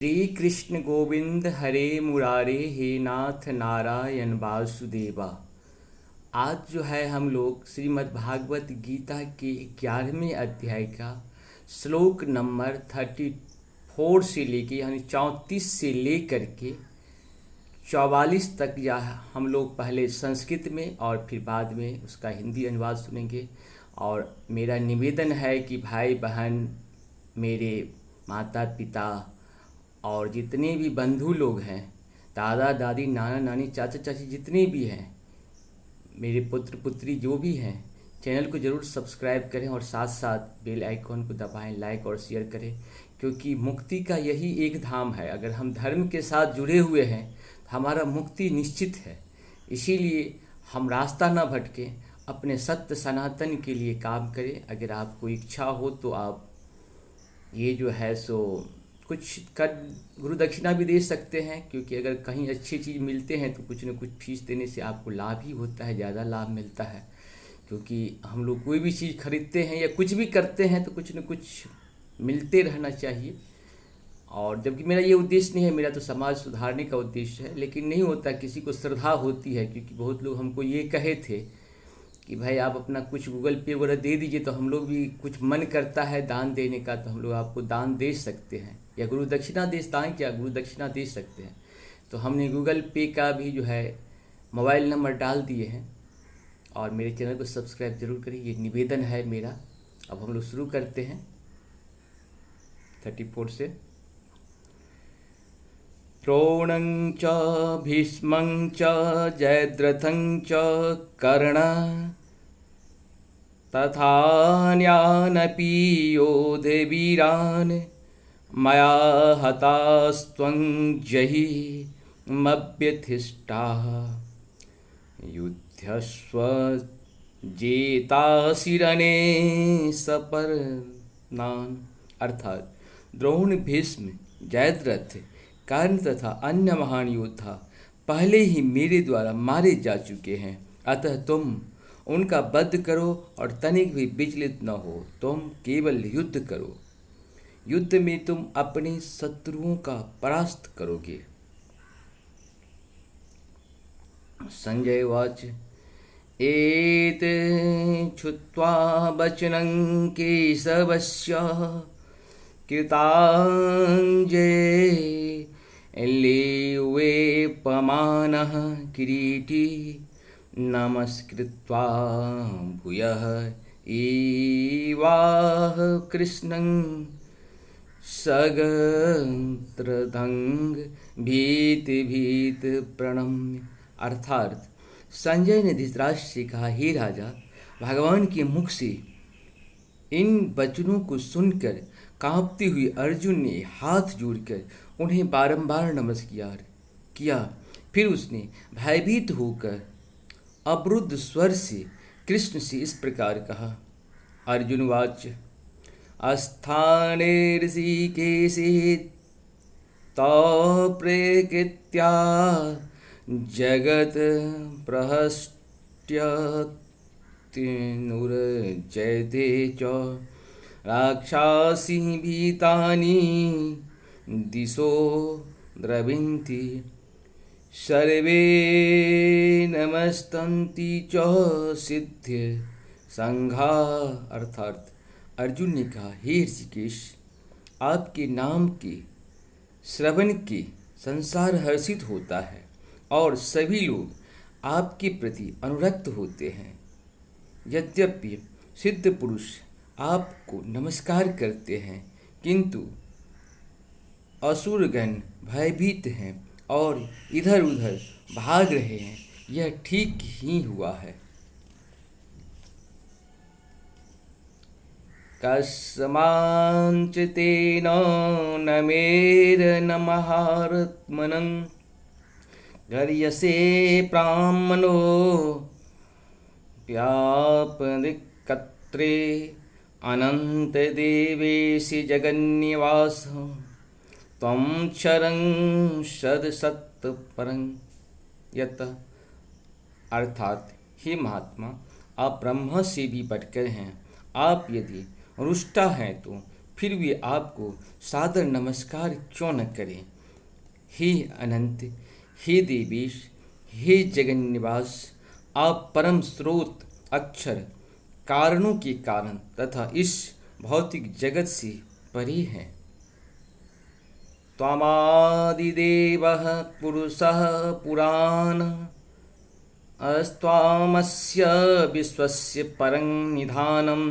श्री कृष्ण गोविंद हरे मुरारे हे नाथ नारायण वासुदेवा। आज जो है हम लोग श्रीमद् भागवत गीता के 11वें अध्याय का श्लोक नंबर 34 से लेके यानी 34 से लेकर के 44 तक या हम लोग पहले संस्कृत में और फिर बाद में उसका हिंदी अनुवाद सुनेंगे। और मेरा निवेदन है कि भाई बहन, मेरे माता पिता और जितने भी बंधु लोग हैं, दादा दादी नाना नानी चाचा चाची जितने भी हैं, मेरे पुत्र पुत्री जो भी हैं, चैनल को ज़रूर सब्सक्राइब करें और साथ साथ बेल आइकॉन को दबाएं, लाइक और शेयर करें। क्योंकि मुक्ति का यही एक धाम है। अगर हम धर्म के साथ जुड़े हुए हैं तो हमारा मुक्ति निश्चित है। इसीलिए हम रास्ता ना भटकें, अपने सत्य सनातन के लिए काम करें। अगर आपको इच्छा हो तो आप ये जो है सो कुछ कर गुरु दक्षिणा भी दे सकते हैं। क्योंकि अगर कहीं अच्छी चीज़ मिलते हैं तो कुछ न कुछ फीस देने से आपको लाभ ही होता है, ज़्यादा लाभ मिलता है। क्योंकि हम लोग कोई भी चीज़ खरीदते हैं या कुछ भी करते हैं तो कुछ न कुछ मिलते रहना चाहिए। और जबकि मेरा ये उद्देश्य नहीं है, मेरा तो समाज सुधारने का उद्देश्य है। लेकिन नहीं होता, किसी को श्रद्धा होती है। क्योंकि बहुत लोग हमको ये कहे थे कि भाई आप अपना कुछ गूगल पे वगैरह दे दीजिए, तो हम लोग भी कुछ मन करता है दान देने का, तो हम लोग आपको दान दे सकते हैं। या गुरु दक्षिणा दे, दान क्या, गुरु दक्षिणा दे सकते हैं। तो हमने गूगल पे का भी जो है मोबाइल नंबर डाल दिए हैं। और मेरे चैनल को सब्सक्राइब जरूर करिए, ये निवेदन है मेरा। अब हम लोग शुरू करते हैं 34 से। द्रोणं च भीष्मं च जयद्रथं च कर्ण तथान्यानपि योधवीरान् मया हतास्त्वं जहि मभ्यथिष्ठाः युध्यस्व जेतासि रणे सपर्णान्। अर्थात द्रोण, भीष्म, जयद्रथ, कर्ण तथा अन्य महान योद्धा पहले ही मेरे द्वारा मारे जा चुके हैं। अतः तुम उनका वध करो और तनिक भी विचलित न हो। तुम केवल युद्ध करो। युद्ध में तुम अपने शत्रुओं का परास्त करोगे। संजय उवाच एत छुत्वा वचनं केशवस्य कृताञ्जय लेवेपमानः किरीटी नमस्कृत्वा भूयः एवाह कृष्णं सगत्रधंग भीत भीत प्रणम्य। अर्थात संजय ने धृतराष्ट्र से कहा, हे राजा, भगवान के मुख से इन वचनों को सुनकर कांपते हुए अर्जुन ने हाथ जोड़कर उन्हें बारंबार नमस्कार किया। फिर उसने भयभीत होकर अवरुद्ध स्वर से कृष्ण से इस प्रकार कहा। अर्जुन वाच अस्थाने ऋषिकेशे तौ प्रकृत्या जगत प्रहस्त्यनुर्जयते च राक्षसी भीतानि दिशो द्रविन्ति सर्वे नमस्तन्ति च सिद्ध संघा। अर्थात अर्जुन ने कहा, हे ऋषिकेश, आपके नाम के श्रवण के संसार हर्षित होता है और सभी लोग आपके प्रति अनुरक्त होते हैं। यद्यपि सिद्ध पुरुष आपको नमस्कार करते हैं, किंतु असुरगण भयभीत हैं और इधर उधर भाग रहे हैं। यह ठीक ही हुआ है। कस्मांचितेन न मेरनमहात्मनं गर्यसे ब्राह्मणो व्यापनिकत्रे अनन्तदेवेशि जगन्निवास त्वं क्षरं सदसत्परं यत। अर्थात हे महात्मा, आप ब्रह्मा से भी बढ़कर हैं। आप यदि रुष्टा हैं तो फिर भी आपको सादर नमस्कार क्यों न करें। हे अनंत, हे देवेश, हे जगन निवास, आप परम स्रोत, अक्षर, कारणों के कारण तथा इस भौतिक जगत से परे हैं। त्वमादिदेवः पुरुषः पुराणः अस्त्वामस्य विश्वस्य परं निधानं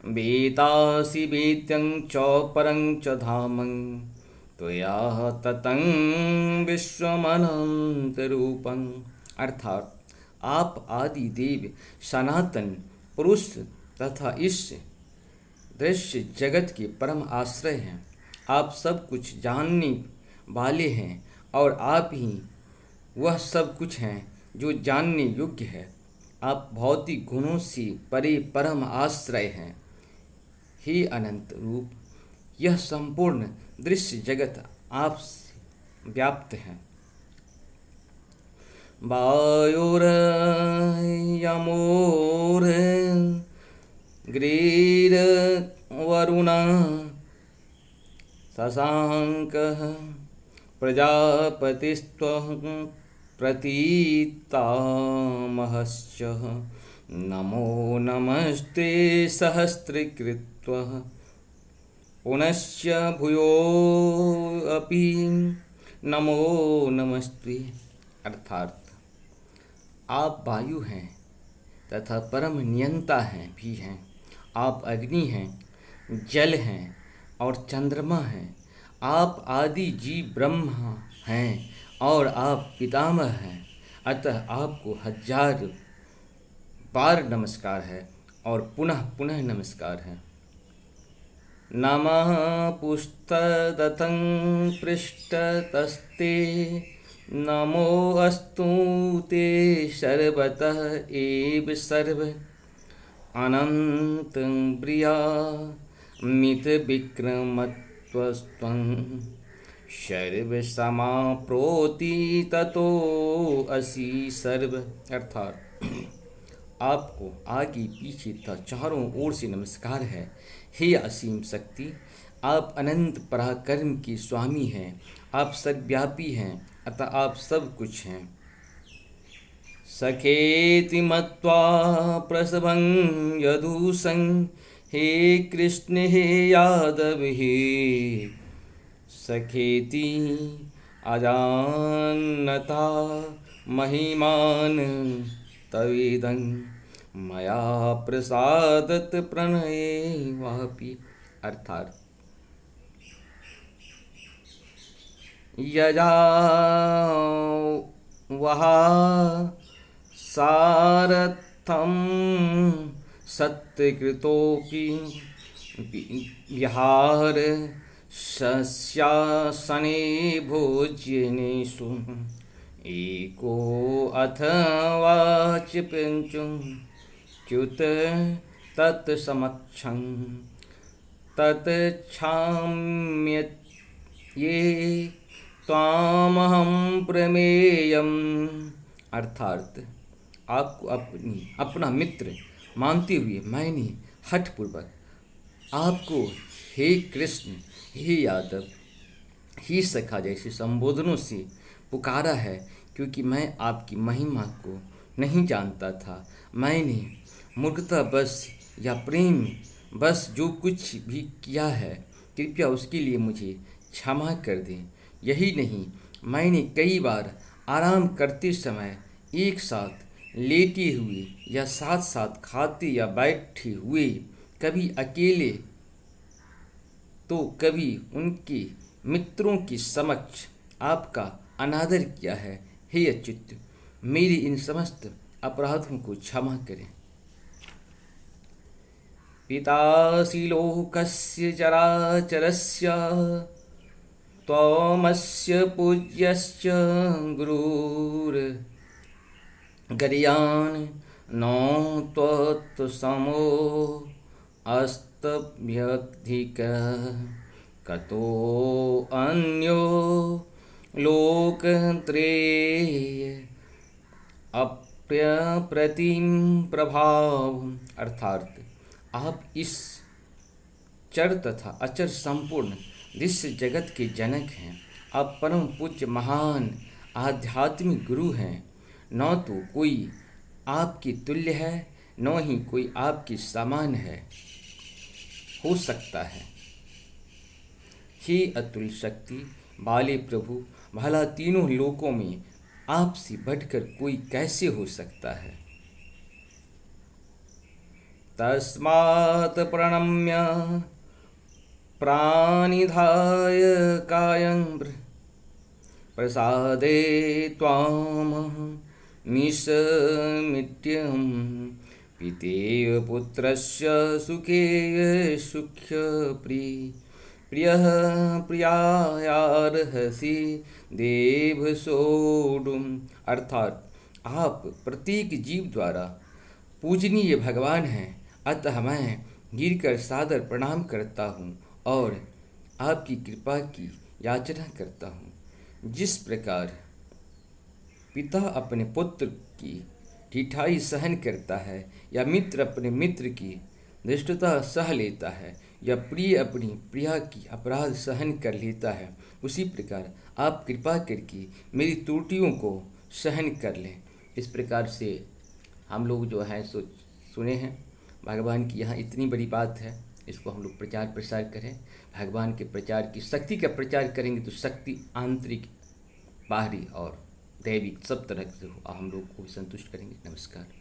वेदासि वेद्यं च परं च धामं त्वया ततं विश्वमनन्तरूपम्। अर्थात आप आदि देव, सनातन पुरुष तथा इस दृश्य जगत के परम आश्रय हैं। आप सब कुछ जानने वाले हैं और आप ही वह सब कुछ हैं जो जानने योग्य है। आप भौतिक गुणों से परे परम आश्रय हैं। हे अनंत रूप, यह संपूर्ण दृश्य जगत आप से व्याप्त है। वायुर्यमोर ग्रीर्वरुणः शशाङ्कः प्रजापतिस्त्वं प्रतीतामहश्च नमो नमस्ते सहस्रकृत्वः पुनश्च भूयोऽपि नमो नमस्ते। अर्थात आप वायु हैं तथा परम नियंता हैं भी हैं। आप अग्नि हैं, जल हैं और चंद्रमा हैं। आप आदि जीव ब्रह्मा हैं और आप पितामह हैं। अतः आपको 1000 बार नमस्कार है और पुनः पुनः नमस्कार है। नमः पुस्तदतं पृष्ठतस्ते नमो अस्तु ते सर्वतः एव सर्व अनन्तं प्रिया मितविक्रमत्वस्त्वं सर्वसमाप्नोति ततो असि सर्व। अर्थात आपको आगे पीछे तथा चारों ओर से नमस्कार है। हे असीम शक्ति, आप अनंत पराक्रम के स्वामी हैं। आप सर्वव्यापी हैं, अतः आप सब कुछ हैं। सखेति मत्वा प्रसभं यदुसं हे कृष्ण हे यादव हे सखेति अजानता महिमान तवेदं मया प्रसादत प्रणये वापि। अर्थात यजा वहा सारथं सत्कृतोऽपि विहार शस्यासने भोज्यनेषु एको अथवा च्युत तत्समक्षं तत्क्षाम्ये त्वामहं प्रमेयम्। अर्थात आपको अपना मित्र मानते हुए मैंने हठपूर्वक आपको हे कृष्ण, हे यादव, हे सखा जैसे संबोधनों से पुकारा है, क्योंकि मैं आपकी महिमा को नहीं जानता था। मैंने मूर्खता बस या प्रेम बस जो कुछ भी किया है, कृपया उसके लिए मुझे क्षमा कर दें। यही नहीं, मैंने कई बार आराम करते समय एक साथ लेटे हुए या साथ साथ खाते या बैठे हुए, कभी अकेले तो कभी उनके मित्रों के समक्ष आपका अनादर किया है। हे अच्युत, मेरे इन समस्त अपराधों को क्षमा करें। पितासि लोकस्य चराचरस्य त्वमस्य पूज्यश्च गुरुर्गरीयान् न त्वत्समो अस्तभ्यधिकः कतो अन्यो लोकत्रये अप्रतिम प्रभाव। अर्थात आप इस चर तथा अचर संपूर्ण दृश्य जगत के जनक हैं। आप परम पूज्य महान आध्यात्मिक गुरु हैं। न तो कोई आपके तुल्य है, न ही कोई आपके समान हो सकता है। हे अतुल शक्ति वाले प्रभु, भला तीनों लोकों में आपसे बढ़कर कोई कैसे हो सकता है। तस्मात् प्रणम्य प्राणिधाय कायं प्रसादे त्वां निशमित्यहं पितेय पुत्रस्य सुखे प्रियः प्रियायार्हसि देव सोढुम्। अर्थात आप प्रत्येक जीव द्वारा पूजनीय भगवान हैं, अतः मैं गिरकर सादर प्रणाम करता हूँ और आपकी कृपा की याचना करता हूँ। जिस प्रकार पिता अपने पुत्र की ढिठाई सहन करता है, या मित्र अपने मित्र की धृष्टता सह लेता है, या प्रिय अपनी प्रिया की अपराध सहन कर लेता है, उसी प्रकार आप कृपा करके मेरी त्रुटियों को सहन कर लें। इस प्रकार से हम लोग जो है सो सुने हैं भगवान की यहाँ इतनी बड़ी बात है, इसको हम लोग प्रचार प्रसार करें। भगवान के प्रचार की शक्ति का प्रचार करेंगे तो शक्ति आंतरिक, बाहरी और दैविक सब तरह से हम लोग को संतुष्ट करेंगे। नमस्कार।